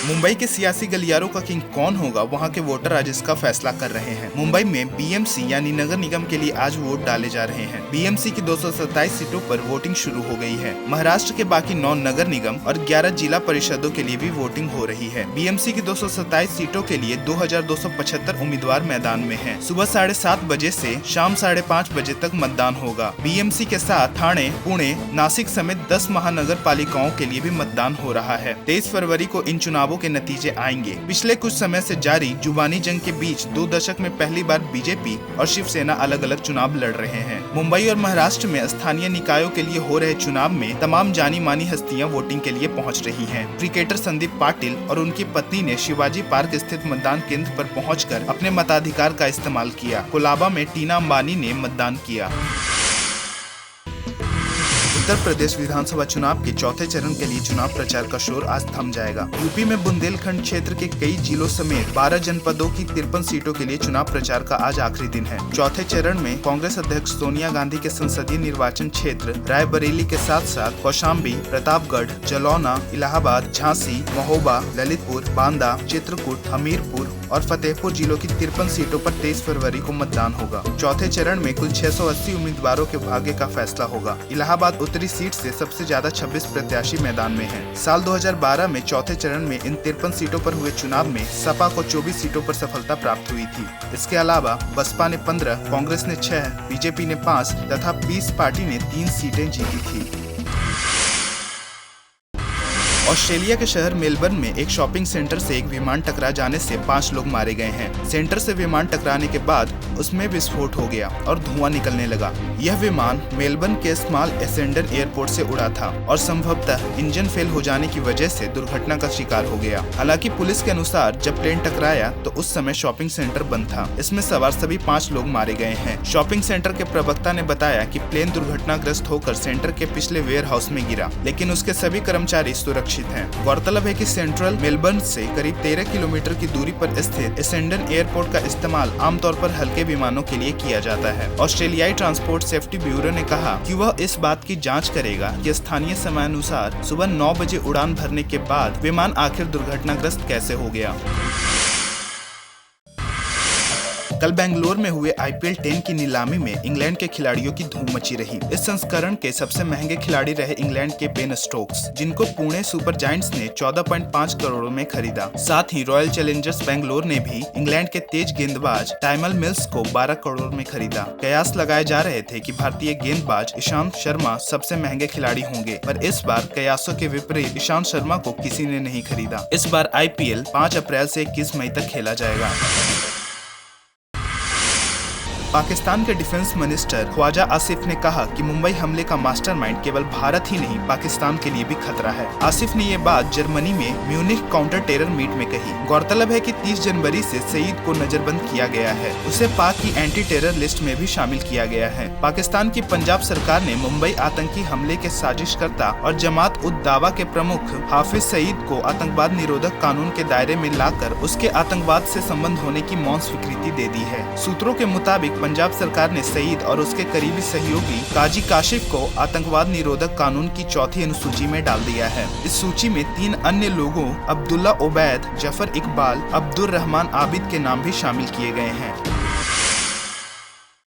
मुंबई के सियासी गलियारों का किंग कौन होगा, वहां के वोटर आज इसका फैसला कर रहे हैं। मुंबई में बीएमसी यानी नगर निगम के लिए आज वोट डाले जा रहे हैं। बीएमसी की 227 सीटों पर वोटिंग शुरू हो गई है। महाराष्ट्र के बाकी 9 नगर निगम और 11 जिला परिषदों के लिए भी वोटिंग हो रही है। बीएमसी की 227 सीटों के लिए 2275 उम्मीदवार मैदान में हैं। सुबह 7:30 बजे से शाम 5:30 बजे तक मतदान होगा। बीएमसी के साथ ठाणे, पुणे, नासिक समेत 10 महानगर पालिकाओं के लिए भी मतदान हो रहा है। 23 फरवरी को इन चुनावों के नतीजे आएंगे। पिछले कुछ समय से जारी जुबानी जंग के बीच 2 दशक में पहली बार बीजेपी और शिवसेना अलग अलग चुनाव लड़ रहे हैं। मुंबई और महाराष्ट्र में स्थानीय निकायों के लिए हो रहे चुनाव में तमाम जानी मानी हस्तियां वोटिंग के लिए पहुंच रही हैं। क्रिकेटर संदीप पाटिल और उनकी पत्नी ने शिवाजी पार्क स्थित मतदान केंद्र पर पहुंचकर अपने मताधिकार का इस्तेमाल किया। कोलाबा में टीना अंबानी ने मतदान किया। उत्तर प्रदेश विधानसभा चुनाव के चौथे चरण के लिए चुनाव प्रचार का शोर आज थम जाएगा। यूपी में बुंदेलखंड क्षेत्र के कई जिलों समेत 12 जनपदों की 53 सीटों के लिए चुनाव प्रचार का आज आखिरी दिन है। चौथे चरण में कांग्रेस अध्यक्ष सोनिया गांधी के संसदीय निर्वाचन क्षेत्र रायबरेली के साथ साथ कौशाम्बी, प्रतापगढ़, जालौना, इलाहाबाद, झांसी, महोबा, ललितपुर, बांदा, चित्रकूट, हमीरपुर और फतेहपुर जिलों की 53 सीटों पर 23 फरवरी को मतदान होगा। चौथे चरण में कुल 680 उम्मीदवारों के भाग्य का फैसला होगा। इलाहाबाद उत्तरी सीट से सबसे ज्यादा 26 प्रत्याशी मैदान में हैं। साल 2012 में चौथे चरण में इन 53 सीटों पर हुए चुनाव में सपा को 24 सीटों पर सफलता प्राप्त हुई थी। इसके अलावा बसपा ने 15, कांग्रेस ने 6, बीजेपी ने 5 तथा पीस पार्टी ने 3 सीटें जीती थी। ऑस्ट्रेलिया के शहर मेलबर्न में एक शॉपिंग सेंटर से एक विमान टकरा जाने से 5 लोग मारे गए हैं। सेंटर से विमान टकराने के बाद उसमें विस्फोट हो गया और धुआं निकलने लगा। यह विमान मेलबर्न के स्मॉल एसेंडन एयरपोर्ट से उड़ा था और संभवतः इंजन फेल हो जाने की वजह से दुर्घटना का शिकार हो गया। हालांकि पुलिस के अनुसार जब प्लेन टकराया तो उस समय शॉपिंग सेंटर बंद था। इसमें सवार सभी 5 लोग मारे गए हैं। शॉपिंग सेंटर के प्रवक्ता ने बताया कि प्लेन दुर्घटनाग्रस्त होकर सेंटर के पिछले वेयर हाउस में गिरा, लेकिन उसके सभी कर्मचारी सुरक्षित हैं। गौरतलब है कि सेंट्रल मेलबर्न से करीब 13 किलोमीटर की दूरी पर स्थित एसेंडन एयरपोर्ट का इस्तेमाल आमतौर पर हल्के विमानों के लिए किया जाता है। ऑस्ट्रेलियाई ट्रांसपोर्ट सेफ्टी ब्यूरो ने कहा कि वह इस बात की जांच करेगा कि स्थानीय समयानुसार सुबह 9 बजे उड़ान भरने के बाद विमान आखिर दुर्घटनाग्रस्त कैसे हो गया। कल बेंगलुरु में हुए IPL 10 की नीलामी में इंग्लैंड के खिलाड़ियों की धूम मची रही। इस संस्करण के सबसे महंगे खिलाड़ी रहे इंग्लैंड के बेन स्टोक्स, जिनको पुणे सुपर जायंट्स ने 14.5 करोड़ में खरीदा। साथ ही रॉयल चैलेंजर्स बेंगलुरु ने भी इंग्लैंड के तेज गेंदबाज टाइमल मिल्स को 12 करोड़ में खरीदा। कयास लगाए जा रहे थे कि भारतीय गेंदबाज ईशांत शर्मा सबसे महंगे खिलाड़ी होंगे, पर इस बार कयासों के विपरीत ईशांत शर्मा को किसी ने नहीं खरीदा। इस बार IPL 5 अप्रैल से 21 मई तक खेला जाएगा। पाकिस्तान के डिफेंस मिनिस्टर ख्वाजा आसिफ ने कहा कि मुंबई हमले का मास्टरमाइंड केवल भारत ही नहीं, पाकिस्तान के लिए भी खतरा है। आसिफ ने ये बात जर्मनी में म्यूनिख काउंटर टेरर मीट में कही। गौरतलब है कि 30 जनवरी से सईद को नजरबंद किया गया है। उसे पाक की एंटी टेरर लिस्ट में भी शामिल किया गया है। पाकिस्तान की पंजाब सरकार ने मुंबई आतंकी हमले के साजिशकर्ता और जमात उद दावा के प्रमुख हाफिज सईद को आतंकवाद निरोधक कानून के दायरे में लाकर उसके आतंकवाद से संबंध होने की मौन स्वीकृति दे दी है। सूत्रों के मुताबिक पंजाब सरकार ने सईद और उसके करीबी सहयोगी काजी काशिफ को आतंकवाद निरोधक कानून की 4थी अनुसूची में डाल दिया है। इस सूची में 3 अन्य लोगों अब्दुल्ला ओबैद, जफर इकबाल, अब्दुर रहमान आबिद के नाम भी शामिल किए गए हैं।